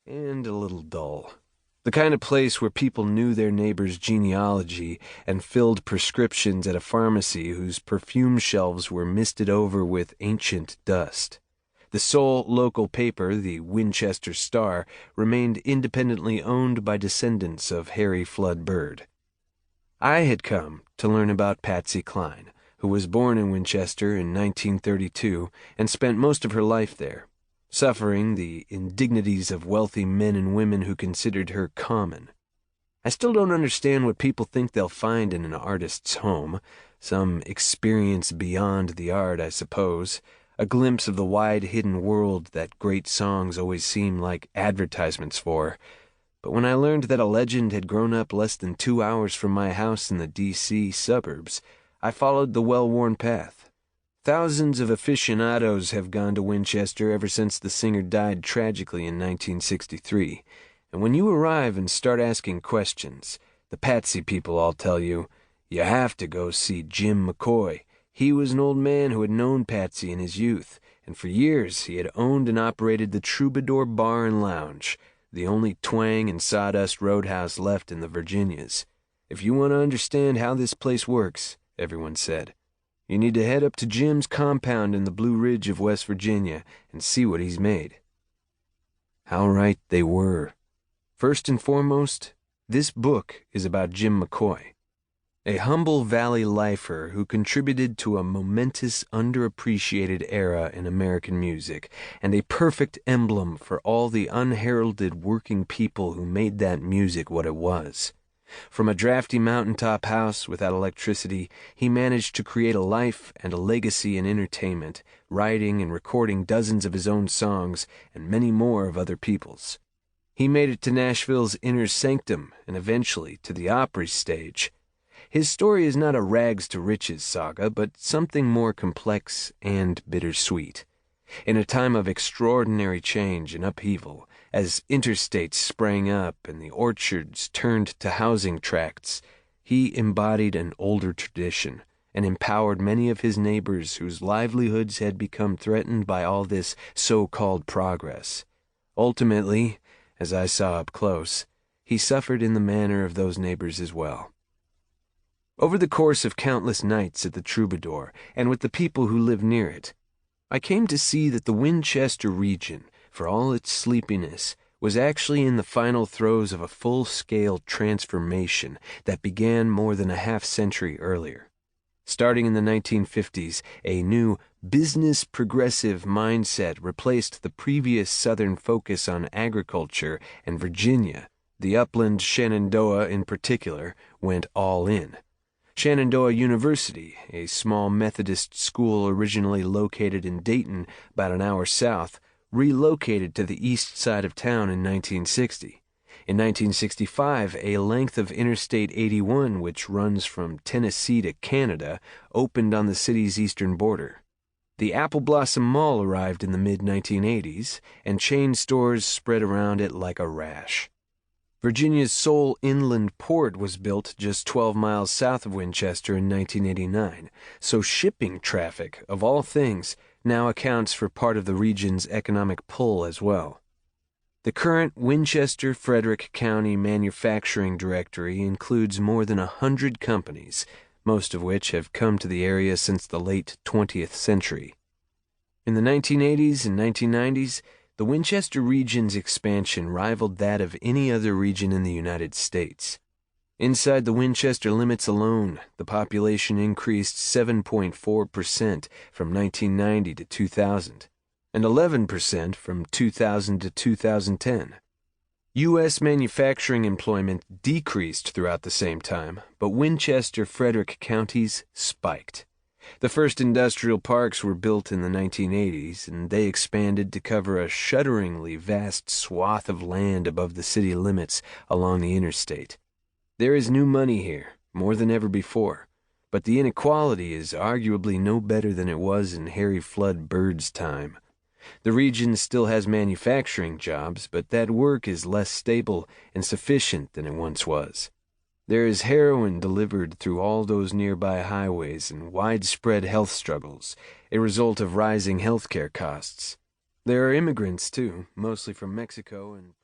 and a little dull. The kind of place where people knew their neighbor's genealogy and filled prescriptions at a pharmacy whose perfume shelves were misted over with ancient dust. The sole local paper, the Winchester Star, remained independently owned by descendants of Harry Flood Bird. I had come to learn about Patsy Cline, who was born in Winchester in 1932 and spent most of her life there, suffering the indignities of wealthy men and women who considered her common. I still don't understand what people think they'll find in an artist's home. Some experience beyond the art, I suppose. A glimpse of the wide hidden world that great songs always seem like advertisements for. But when I learned that a legend had grown up less than 2 hours from my house in the D.C. suburbs, I followed the well-worn path. Thousands of aficionados have gone to Winchester ever since the singer died tragically in 1963. And when you arrive and start asking questions, the Patsy people all tell you, you have to go see Jim McCoy. He was an old man who had known Patsy in his youth, and for years he had owned and operated the Troubadour Bar and Lounge, the only twang and sawdust roadhouse left in the Virginias. If you want to understand how this place works, everyone said, you need to head up to Jim's compound in the Blue Ridge of West Virginia and see what he's made. How right they were. First and foremost, this book is about Jim McCoy, a humble valley lifer who contributed to a momentous, underappreciated era in American music, and a perfect emblem for all the unheralded working people who made that music what it was. From a drafty mountaintop house without electricity, he managed to create a life and a legacy in entertainment, writing and recording dozens of his own songs and many more of other people's. He made it to Nashville's inner sanctum and eventually to the Opry stage. His story is not a rags-to-riches saga, but something more complex and bittersweet. In a time of extraordinary change and upheaval, as interstates sprang up and the orchards turned to housing tracts, he embodied an older tradition and empowered many of his neighbors whose livelihoods had become threatened by all this so-called progress. Ultimately, as I saw up close, he suffered in the manner of those neighbors as well. Over the course of countless nights at the Troubadour, and with the people who lived near it, I came to see that the Winchester region, for all its sleepiness, was actually in the final throes of a full-scale transformation that began more than a half-century earlier. Starting in the 1950s, a new business progressive mindset replaced the previous Southern focus on agriculture, and Virginia, the upland Shenandoah in particular, went all in. Shenandoah University, a small Methodist school originally located in Dayton, about an hour south, relocated to the east side of town in 1960. In 1965, a length of Interstate 81, which runs from Tennessee to Canada, opened on the city's eastern border. The Apple Blossom Mall arrived in the mid-1980s, and chain stores spread around it like a rash. Virginia's sole inland port was built just 12 miles south of Winchester in 1989, so shipping traffic, of all things, now accounts for part of the region's economic pull as well. The current Winchester-Frederick County manufacturing directory includes more than 100 companies, most of which have come to the area since the late 20th century. In the 1980s and 1990s, the Winchester region's expansion rivaled that of any other region in the United States. Inside the Winchester limits alone, the population increased 7.4% from 1990 to 2000, and 11% from 2000 to 2010. U.S. manufacturing employment decreased throughout the same time, but Winchester-Frederick counties spiked. The first industrial parks were built in the 1980s, and they expanded to cover a shudderingly vast swath of land above the city limits along the interstate. There is new money here, more than ever before, but the inequality is arguably no better than it was in Harry Flood Bird's time. The region still has manufacturing jobs, but that work is less stable and sufficient than it once was. There is heroin delivered through all those nearby highways and widespread health struggles, a result of rising healthcare costs. There are immigrants, too, mostly from Mexico and